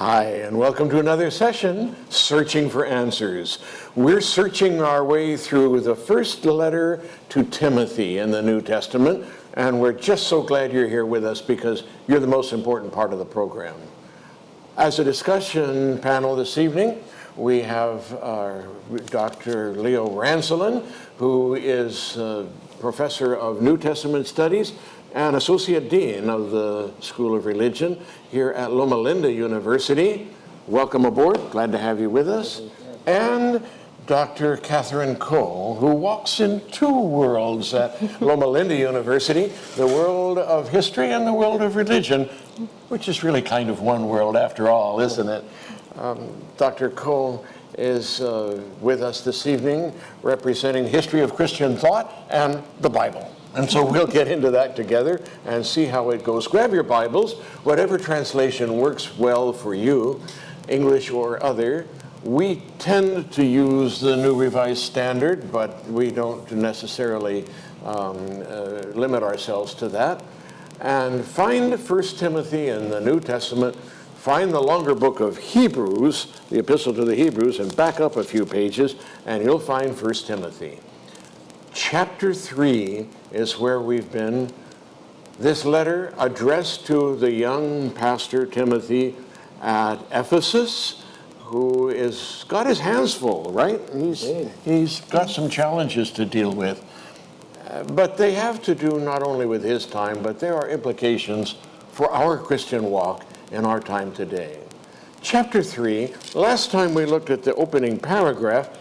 Hi, and welcome to another session, Searching for Answers. We're searching our way through the first letter to Timothy in the New Testament, and we're just so glad you're here with us because you're the most important part of the program. As a discussion panel this evening, we have Dr. Leo Rancelin, who is Professor of New Testament Studies and Associate Dean of the School of Religion here at Loma Linda University. Welcome aboard. Glad to have you with us. And Dr. Catherine Coe, who walks in two worlds at Loma Linda University, the world of history and the world of religion, which is really kind of one world after all, isn't it? Dr. Coe is with us this evening representing history of Christian thought and the Bible. And so we'll get into that together and see how it goes. Grab your Bibles, whatever translation works well for you, English or other. We tend to use the New Revised Standard, but we don't necessarily limit ourselves to that. And find 1 Timothy in the New Testament, find the longer book of Hebrews, the Epistle to the Hebrews, and back up a few pages, and you'll find 1 Timothy. Chapter 3 is where we've been. This letter addressed to the young pastor Timothy at Ephesus, who is got his hands full, right? He's got some challenges to deal with. But they have to do not only with his time, but there are implications for our Christian walk in our time today. Chapter 3, last time we looked at the opening paragraph,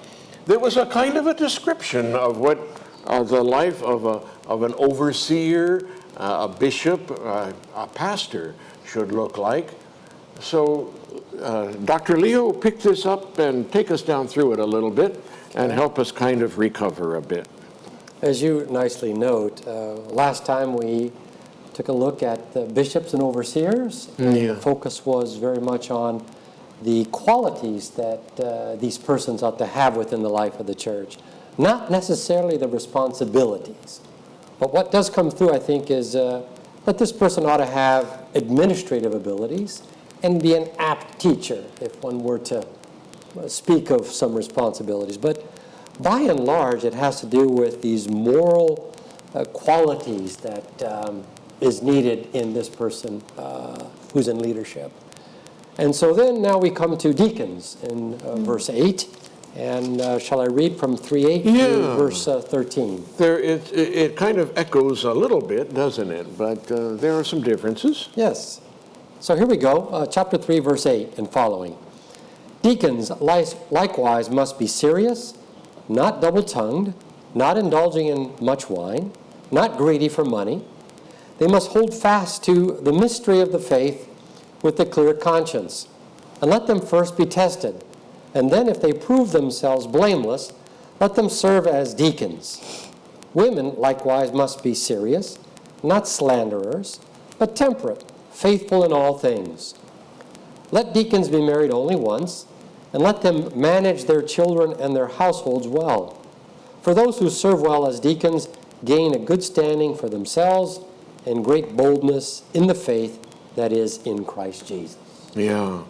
there was a kind of a description of what the life of an overseer, a bishop, a pastor should look like. So Dr. Leo, pick this up and take us down through it a little bit and help us kind of recover a bit. As you nicely note, last time we took a look at the bishops and overseers. The focus was very much on the qualities that these persons ought to have within the life of the church. Not necessarily the responsibilities. But what does come through, I think, is that this person ought to have administrative abilities and be an apt teacher, if one were to speak of some responsibilities. But by and large, it has to do with these moral qualities that is needed in this person who's in leadership. And so then now we come to deacons in verse 8. And shall I read from 3:8 to verse 13? It kind of echoes a little bit, doesn't it? But there are some differences. Yes. So here we go, chapter 3, verse 8 and following. Deacons likewise must be serious, not double-tongued, not indulging in much wine, not greedy for money. They must hold fast to the mystery of the faith with a clear conscience. And let them first be tested. And then if they prove themselves blameless, let them serve as deacons. Women likewise must be serious, not slanderers, but temperate, faithful in all things. Let deacons be married only once, and let them manage their children and their households well. For those who serve well as deacons gain a good standing for themselves and great boldness in the faith that is in Christ Jesus. Yeah.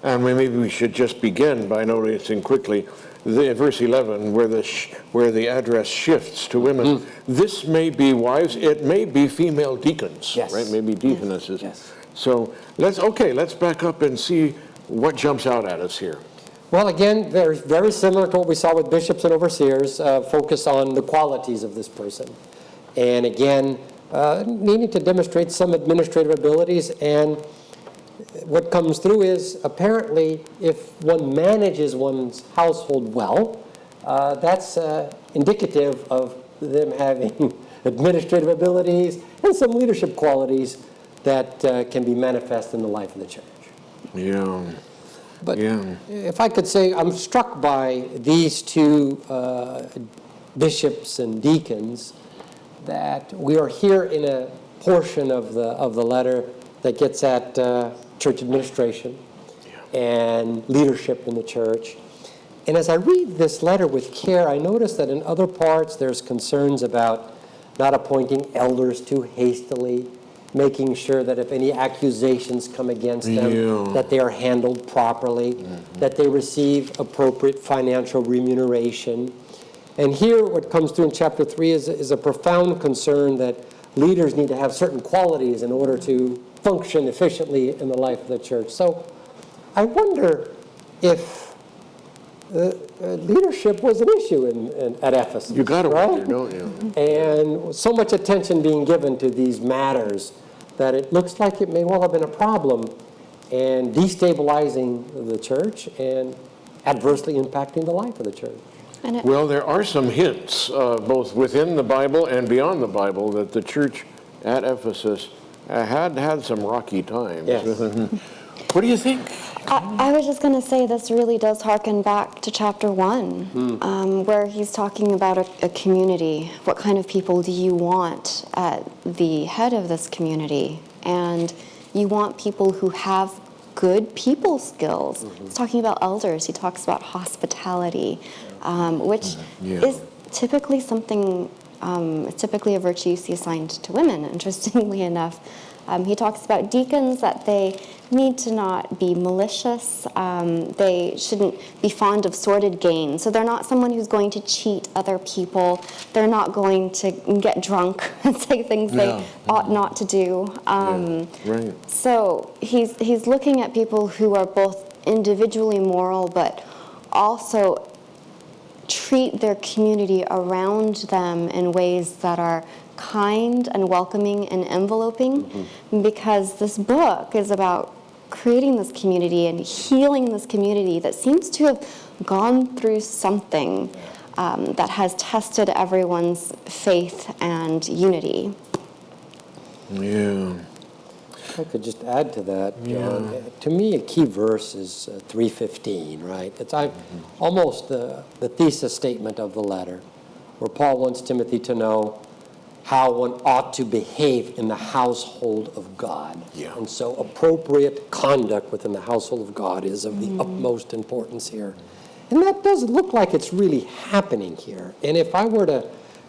And maybe we should just begin by noticing quickly verse 11, where the address shifts to women. This may be wives, it may be female deacons, right? Maybe deaconesses. Yes. So let's back up and see what jumps out at us here. Well, again, very, very similar to what we saw with bishops and overseers, focus on the qualities of this person. And again, needing to demonstrate some administrative abilities. And what comes through is apparently if one manages one's household well, that's indicative of them having administrative abilities and some leadership qualities that can be manifest in the life of the church. Yeah. But if I could say, I'm struck by these two bishops and deacons, that we are here in a portion of the letter that gets at church administration and leadership in the church. And as I read this letter with care, I notice that in other parts there's concerns about not appointing elders too hastily making sure that if any accusations come against them, that they are handled properly, that they receive appropriate financial remuneration. And here what comes through in chapter 3 is a profound concern that leaders need to have certain qualities in order to function efficiently in the life of the church. So I wonder if leadership was an issue at Ephesus. You got to right? wonder, don't you? And so much attention being given to these matters that it looks like it may well have been a problem and destabilizing the church and adversely impacting the life of the church. Well, there are some hints, both within the Bible and beyond the Bible, that the church at Ephesus had some rocky times. Yes. What do you think? I was just going to say this really does harken back to chapter 1, where he's talking about a community. What kind of people do you want at the head of this community? And you want people who have good people skills. He's talking about elders. He talks about hospitality, which is typically something, typically a virtue you see assigned to women, interestingly enough. He talks about deacons, that they need to not be malicious. They shouldn't be fond of sordid gain. So they're not someone who's going to cheat other people. They're not going to get drunk and say things they ought not to do. Right. So he's looking at people who are both individually moral, but also treat their community around them in ways that are kind and welcoming and enveloping, because this book is about creating this community and healing this community that seems to have gone through something that has tested everyone's faith and unity. Yeah. I could just add to that, John. To me, a key verse is 3:15, right? It's almost the thesis statement of the letter, where Paul wants Timothy to know how one ought to behave in the household of God. Yeah. And so appropriate conduct within the household of God is of the utmost importance here. And that does look like it's really happening here. And if I were to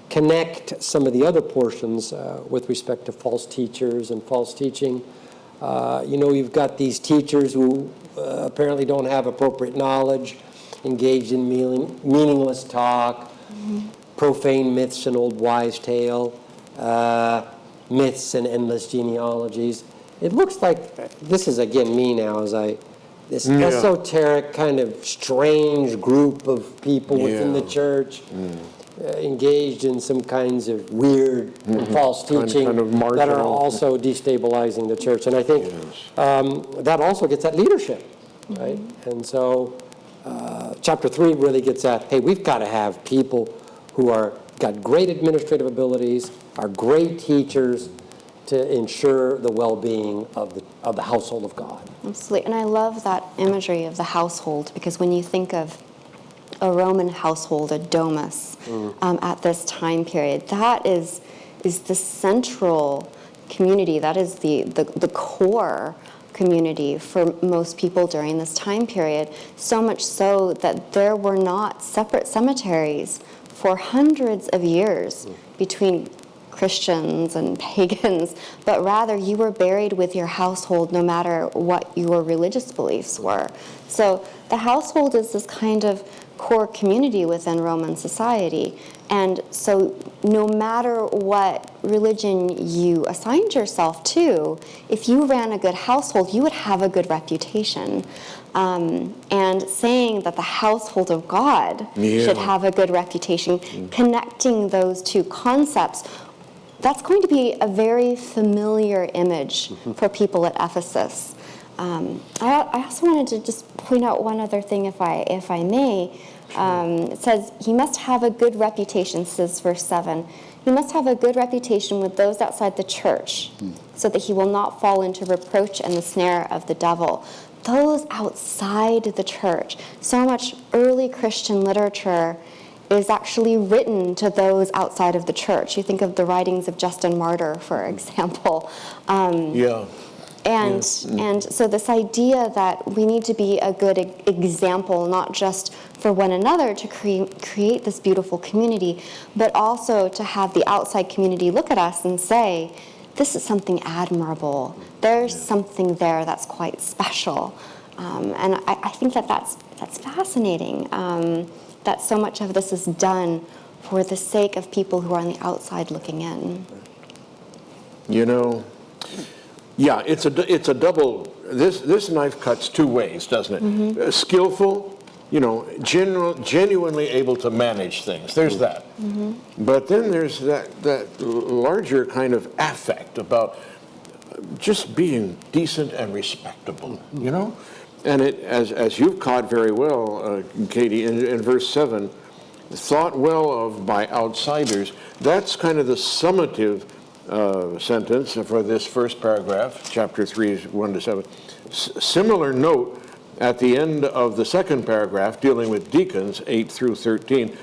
connect some of the other portions with respect to false teachers and false teaching, you've got these teachers who apparently don't have appropriate knowledge, engaged in meaningless talk, profane myths and old wives' tale, myths and endless genealogies. It looks like, this is again me now, this esoteric kind of strange group of people within the church engaged in some kinds of weird and false teaching kind of that are also destabilizing the church. And I think that also gets at leadership, right? And so chapter 3 really gets at, hey, we've got to have people who got great administrative abilities, are great teachers to ensure the well-being of the household of God. Absolutely. And I love that imagery of the household, because when you think of a Roman household, a domus, at this time period, that is the central community. That is the core community for most people during this time period. So much so that there were not separate cemeteries for hundreds of years between Christians and pagans, but rather you were buried with your household no matter what your religious beliefs were. So the household is this kind of core community within Roman society. And so no matter what religion you assigned yourself to, if you ran a good household, you would have a good reputation. And saying that the household of God should have a good reputation, connecting those two concepts, that's going to be a very familiar image for people at Ephesus. I also wanted to just point out one other thing, if I may. It says, he must have a good reputation, says verse 7. He must have a good reputation with those outside the church, so that he will not fall into reproach and the snare of the devil. Those outside the church. So much early Christian literature is actually written to those outside of the church. You think of the writings of Justin Martyr, for example. And so this idea that we need to be a good example, not just for one another to create this beautiful community, but also to have the outside community look at us and say, this is something admirable. There's something there that's quite special. And I think that's fascinating, that so much of this is done for the sake of people who are on the outside looking in. You know, yeah, it's a double. This knife cuts two ways, doesn't it? Skillful, you know, genuinely able to manage things. There's that. But then there's that larger kind of affect about just being decent and respectable, you know? And it, as you've caught very well, Katie, in verse 7, thought well of by outsiders, that's kind of the summative sentence for this first paragraph, chapter 3, 1 to 7. Similar note at the end of the second paragraph, dealing with deacons, 8 through 13,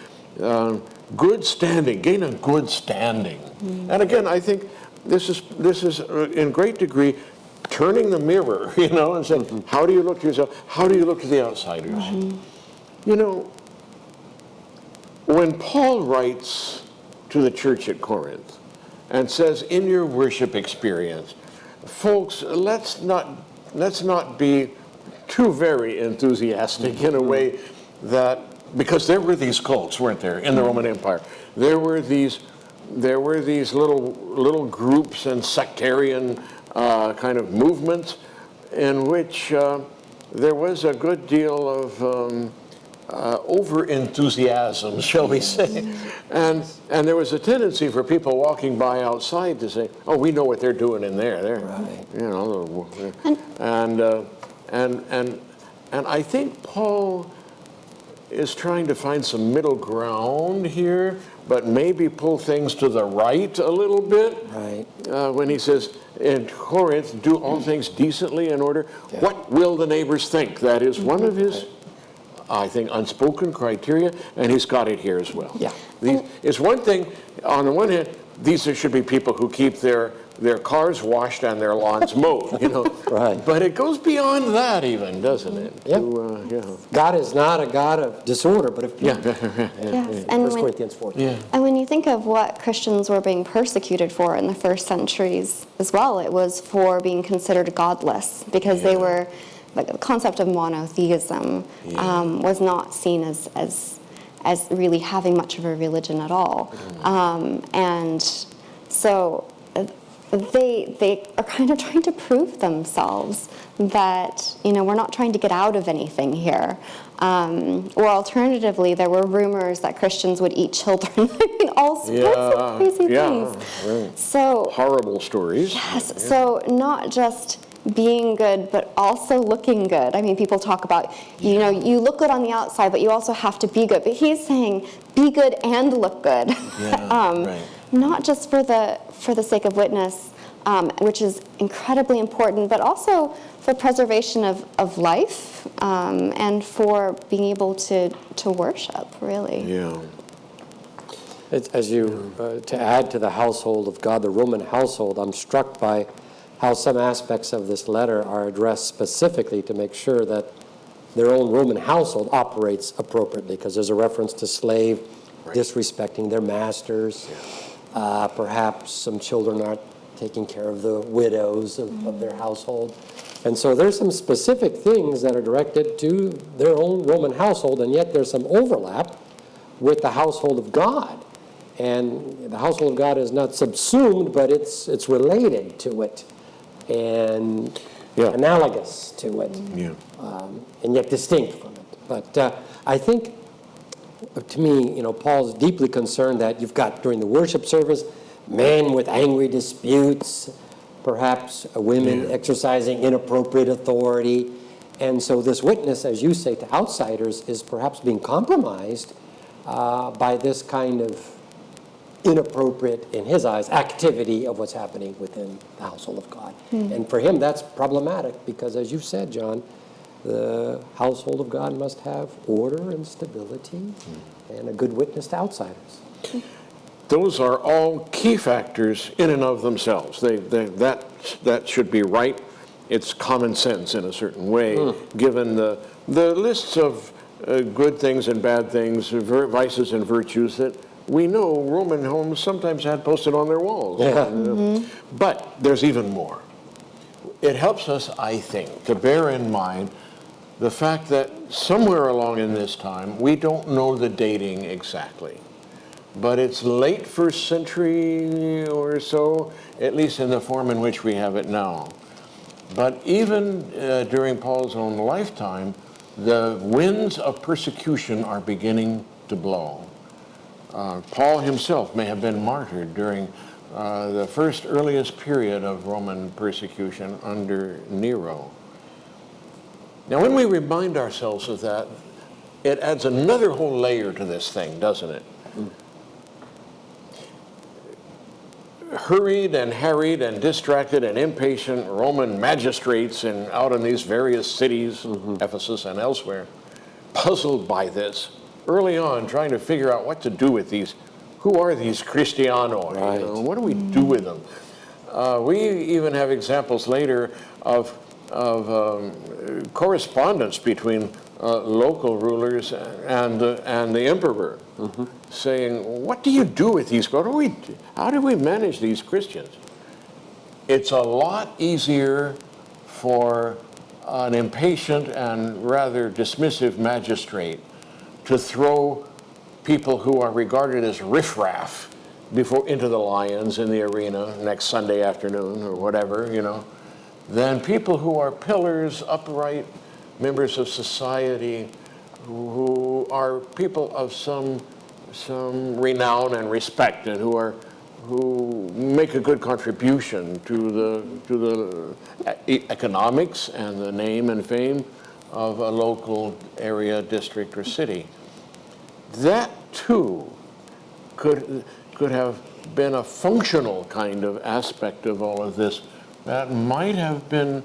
good standing, gain a good standing. And again, I think this is in great degree turning the mirror, you know, and saying, how do you look to yourself? How do you look to the outsiders? You know, when Paul writes to the church at Corinth and says, in your worship experience, folks, let's not be too very enthusiastic in a way that, because there were these cults, weren't there, in the Roman Empire? There were these little groups and sectarian kind of movements in which there was a good deal of over-enthusiasm, shall we say. And there was a tendency for people walking by outside to say, oh, we know what they're doing in there. They're, right. You know, and I think Paul is trying to find some middle ground here, but maybe pull things to the right a little bit. Right. When he says, in Corinth, do all things decently in order. Yeah. What will the neighbors think? That is one of his, I think, unspoken criteria, and he's got it here as well. Yeah. It's one thing, on the one hand, these should be people who keep their cars washed and their lawns mowed, you know. Right. But it goes beyond that even, doesn't it? Yep. Yeah. God is not a God of disorder, but of peace. Yes. 1 Corinthians 14. Yeah. And when you think of what Christians were being persecuted for in the first centuries as well, it was for being considered godless, because they were, like, the concept of monotheism was not seen as really having much of a religion at all. And so they are kind of trying to prove themselves that, you know, we're not trying to get out of anything here. Or alternatively, there were rumors that Christians would eat children. I mean, all sorts of crazy things. Right. So horrible stories. yes. So not just being good, but also looking good. I mean, people talk about, you know, you look good on the outside, but you also have to be good. But he's saying, be good and look good. Right. Not just for the sake of witness, which is incredibly important, but also for preservation of life, and for being able to worship, really. Yeah. As you, to add to the household of God, the Roman household, I'm struck by how some aspects of this letter are addressed specifically to make sure that their own Roman household operates appropriately, because there's a reference to slave disrespecting their masters. Perhaps some children aren't taking care of the widows of their household. And so there's some specific things that are directed to their own Roman household, and yet there's some overlap with the household of God. And the household of God is not subsumed, but it's related to it and analogous to it, and yet distinct from it. But I think, to me, you know, Paul's deeply concerned that you've got, during the worship service, men with angry disputes, perhaps women exercising inappropriate authority. And so this witness, as you say, to outsiders is perhaps being compromised by this kind of inappropriate, in his eyes, activity of what's happening within the household of God. And for him, that's problematic because, as you've said, John, the household of God must have order and stability and a good witness to outsiders. Those are all key factors in and of themselves. That should be right. It's common sense in a certain way, given the lists of good things and bad things, vices and virtues that we know Roman homes sometimes had posted on their walls. But there's even more. It helps us, I think, to bear in mind the fact that somewhere along in this time, we don't know the dating exactly, but it's late 1st century or so, at least in the form in which we have it now. But even during Paul's own lifetime, the winds of persecution are beginning to blow. Paul himself may have been martyred during the first earliest period of Roman persecution under Nero. Now, when we remind ourselves of that, it adds another whole layer to this thing, doesn't it? Hurried and harried and distracted and impatient Roman magistrates out in these various cities, Ephesus and elsewhere, puzzled by this, early on trying to figure out what to do with these. Who are these Christianoi? Right. You know, what do we do with them? We even have examples later of correspondence between local rulers and the emperor, saying, "What do you do with these? How do we manage these Christians?" It's a lot easier for an impatient and rather dismissive magistrate to throw people who are regarded as riffraff into the lions in the arena next Sunday afternoon or whatever, than people who are pillars, upright members of society, who are people of some renown and respect, and who make a good contribution to the economics and the name and fame of a local area, district, or city. That too could have been a functional kind of aspect of all of this that might have been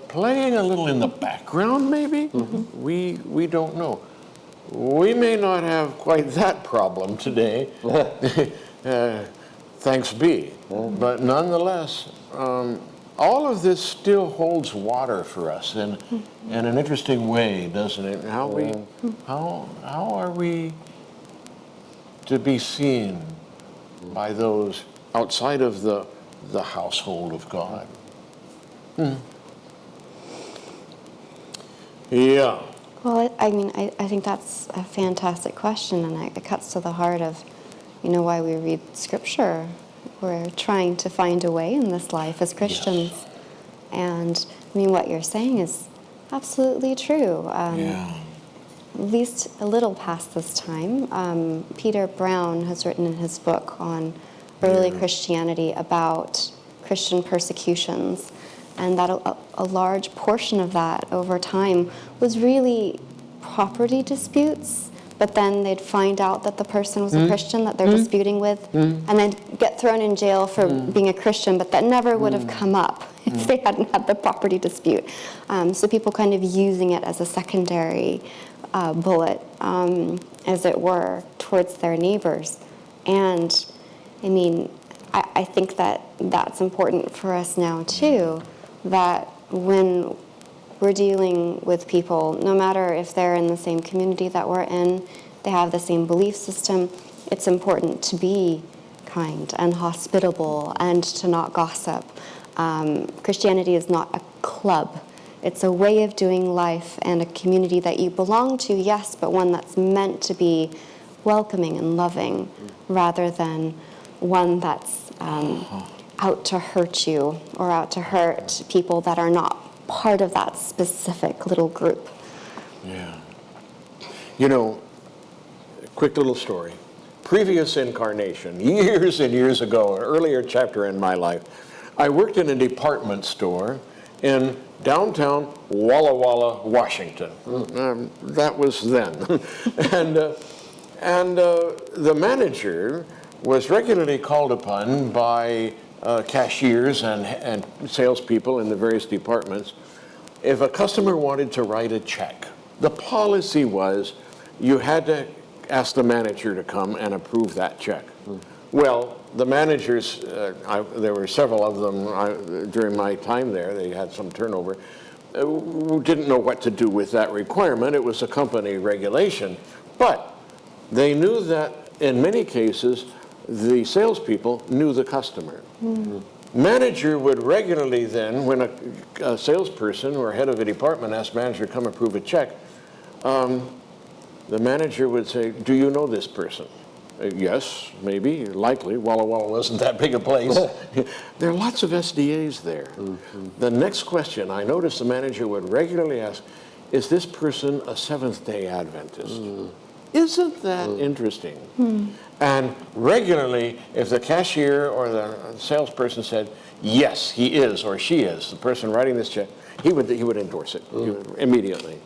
playing a little in the background, maybe? We don't know. We may not have quite that problem today, thanks be. But nonetheless, all of this still holds water for us in an interesting way, doesn't it? How are we to be seen by those outside of the household of God? Yeah. Well, I think that's a fantastic question, and it cuts to the heart of, why we read Scripture. We're trying to find a way in this life as Christians. Yes. And, what you're saying is absolutely true. At least a little past this time, Peter Brown has written in his book on early Christianity about Christian persecutions, and that a large portion of that over time was really property disputes, but then they'd find out that the person was a Christian that they're disputing with, and then get thrown in jail for being a Christian, but that never would have come up if they hadn't had the property dispute. So people kind of using it as a secondary bullet, as it were, towards their neighbors. And I think that that's important for us now too, that when we're dealing with people, no matter if they're in the same community that we're in, they have the same belief system, it's important to be kind and hospitable and to not gossip. Christianity is not a club. It's a way of doing life and a community that you belong to, yes, but one that's meant to be welcoming and loving rather than one that's out to hurt you or out to hurt people that are not part of that specific little group. Yeah. Quick little story. Previous incarnation, years and years ago, an earlier chapter in my life, I worked in a department store in downtown Walla Walla, Washington. That was then. and the manager was regularly called upon by cashiers and salespeople in the various departments if a customer wanted to write a check. The policy was you had to ask the manager to come and approve that check. Well, the managers, there were several of them during my time there, they had some turnover, didn't know what to do with that requirement. It was a company regulation. But they knew that in many cases, the salespeople knew the customer. Manager would regularly then, when a salesperson or head of a department asked manager to come approve a check, the manager would say, do you know this person? Yes, maybe, likely. Walla Walla wasn't that big a place. There are lots of SDAs there. The next question I noticed the manager would regularly ask, is this person a Seventh-day Adventist? Isn't that interesting? And regularly, if the cashier or the salesperson said, yes, he is or she is, the person writing this check, he would endorse it immediately.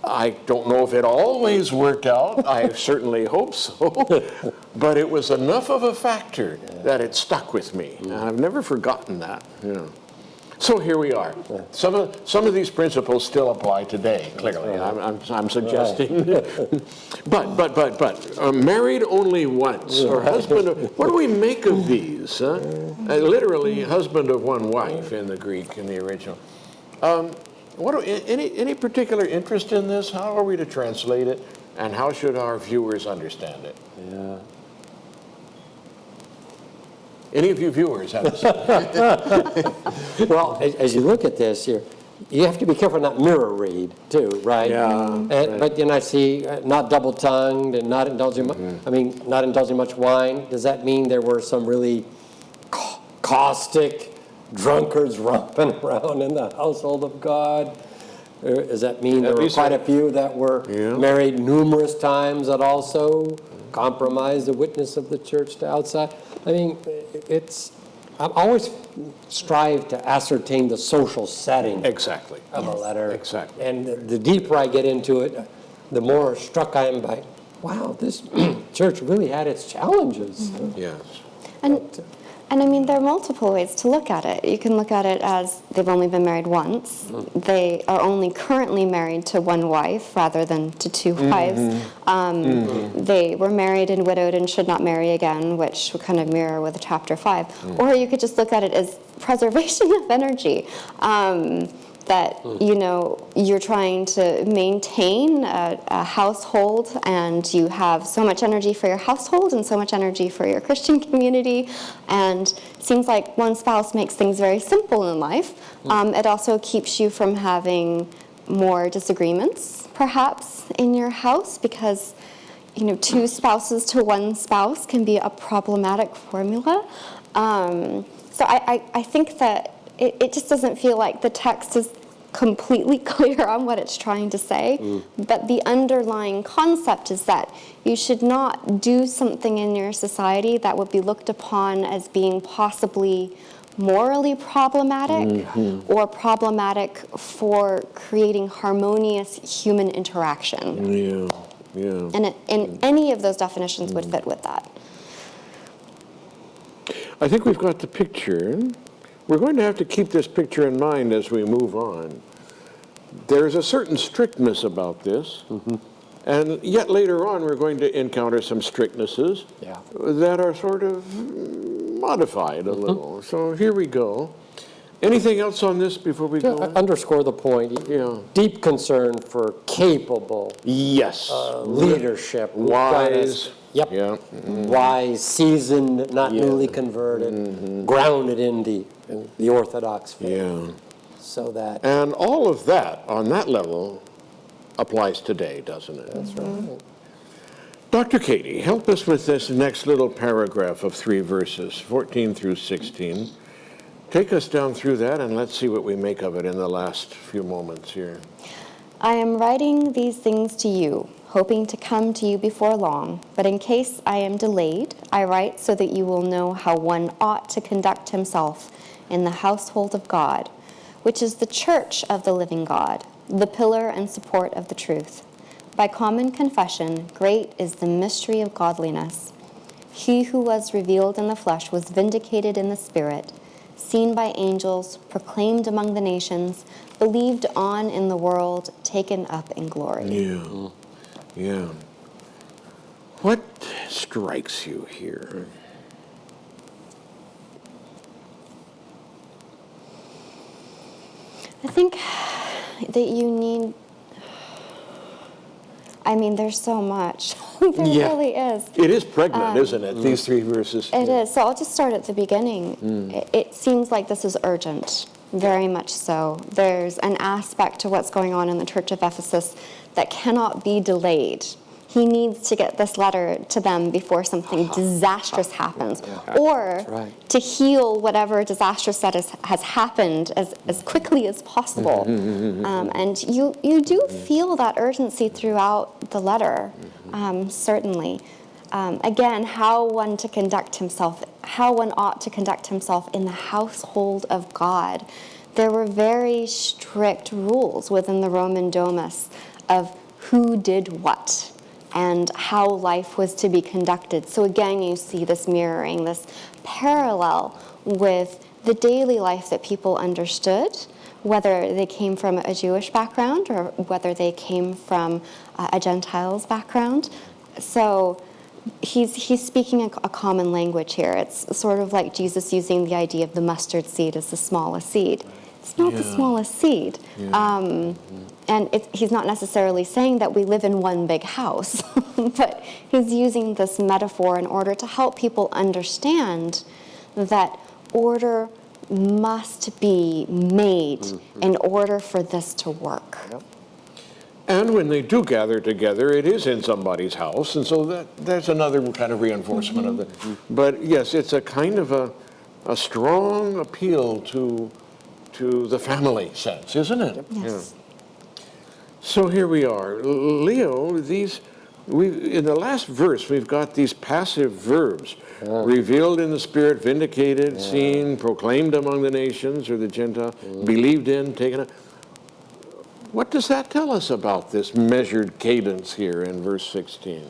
I don't know if it always worked out. I certainly hope so. But it was enough of a factor that it stuck with me. And I've never forgotten that. So here we are. Some of these principles still apply today, clearly. I'm suggesting. But married only once, or husband of, what do we make of these? Literally, husband of one wife in the Greek, in the original. Any particular interest in this? How are we to translate it? And how should our viewers understand it? Yeah. Any of you viewers have to say? Well, as you look at this here, you have to be careful not mirror read too, right? Yeah. Right. But then I see not double-tongued and not indulging. Not indulging much wine. Does that mean there were some really caustic drunkards romping around in the household of God? Or does that mean there were quite a few that were married numerous times that also compromised the witness of the church to outside? I mean, I always strive to ascertain the social setting Exactly. of a letter. Exactly. And the deeper I get into it, the more struck I am by, wow, this church really had its challenges. Yes. And I mean, there are multiple ways to look at it. You can look at it as they've only been married once. They are only currently married to one wife rather than to two wives. They were married and widowed and should not marry again, which would kind of mirror with chapter 5. Or you could just look at it as preservation of energy. That, you're trying to maintain a household, and you have so much energy for your household and so much energy for your Christian community, and it seems like one spouse makes things very simple in life. It also keeps you from having more disagreements, perhaps, in your house, because two spouses to one spouse can be a problematic formula. So I think that it just doesn't feel like the text is completely clear on what it's trying to say, but the underlying concept is that you should not do something in your society that would be looked upon as being possibly morally problematic or problematic for creating harmonious human interaction. And any of those definitions would fit with that. I think we've got the picture. We're going to have to keep this picture in mind as we move on. There's a certain strictness about this, and yet later on we're going to encounter some strictnesses that are sort of modified a little. So here we go. Anything else on this before we go on? Underscore the point. Deep concern for capable leadership. Wise. Yep. Yeah. Wise, seasoned, not newly converted, grounded in the Orthodox faith. Yeah. So that. And all of that, on that level, applies today, doesn't it? That's right. Dr. Katie, help us with this next little paragraph of 3 verses, 14 through 16. Take us down through that, and let's see what we make of it in the last few moments here. I am writing these things to you, hoping to come to you before long, but in case I am delayed, I write so that you will know how one ought to conduct himself in the household of God, which is the church of the living God, the pillar and support of the truth. By common confession, great is the mystery of godliness. He who was revealed in the flesh was vindicated in the spirit, seen by angels, proclaimed among the nations, believed on in the world, taken up in glory. Yeah. What strikes you here? I think that you need, I mean, there's so much. There Yeah. really is. It is pregnant, isn't it? These 3 verses. It is. So I'll just start at the beginning. It seems like this is urgent, very much so. There's an aspect to what's going on in the church of Ephesus that cannot be delayed. He needs to get this letter to them before something disastrous happens, or right. to heal whatever disastrous that has happened as quickly as possible. And you do feel that urgency throughout the letter, certainly. Again, how one ought to conduct himself in the household of God. There were very strict rules within the Roman Domus of who did what and how life was to be conducted. So again, you see this mirroring, this parallel with the daily life that people understood, whether they came from a Jewish background or whether they came from a Gentile's background. So he's speaking a common language here. It's sort of like Jesus using the idea of the mustard seed as the smallest seed. It's not the smallest seed. And he's not necessarily saying that we live in one big house, but he's using this metaphor in order to help people understand that order must be made in order for this to work. And when they do gather together, it is in somebody's house, and so that's another kind of reinforcement of it. But yes, it's a kind of a strong appeal to the family sense, isn't it? Yes. So here we are. Leo, in the last verse, we've got these passive verbs. Revealed in the Spirit, vindicated, seen, proclaimed among the nations or the Gentile, believed in, taken up. What does that tell us about this measured cadence here in verse 16?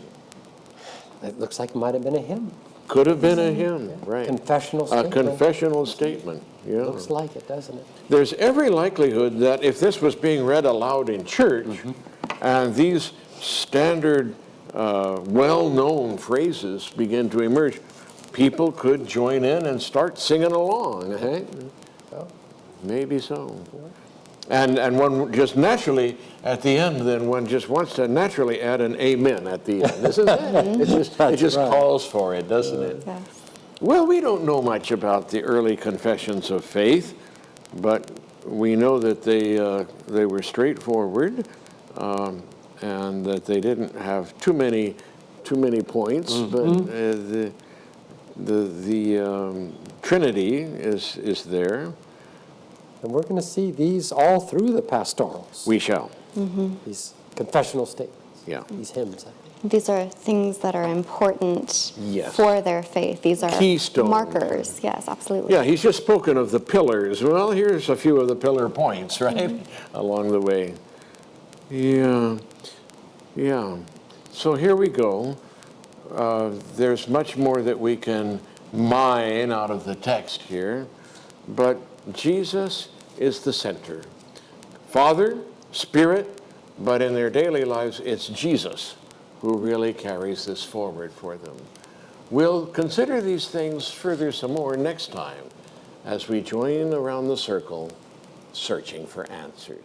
It looks like it might have been a hymn. Could have been a hymn, right. Confessional A statement. confessional statement, yeah. Looks like it, doesn't it? There's every likelihood that if this was being read aloud in church, and these standard, well-known phrases begin to emerge, people could join in and start singing along. Eh? Maybe so. And one just naturally, at the end, then one just wants to naturally add an amen at the end. Isn't it? It just calls for it, doesn't it? Yes. Well, we don't know much about the early confessions of faith, but we know that they were straightforward, and that they didn't have too many points. But the Trinity is there. And we're going to see these all through the pastorals. We shall. These confessional statements. Yeah. These hymns. These are things that are important Yes. for their faith. These are Keystone. markers. Yes, absolutely. Yeah, he's just spoken of the pillars. Well, here's a few of the pillar points, right, along the way. Yeah. So here we go. There's much more that we can mine out of the text here, but Jesus is the center. Father, Spirit, but in their daily lives, it's Jesus who really carries this forward for them. We'll consider these things further some more next time as we join around the circle, searching for answers.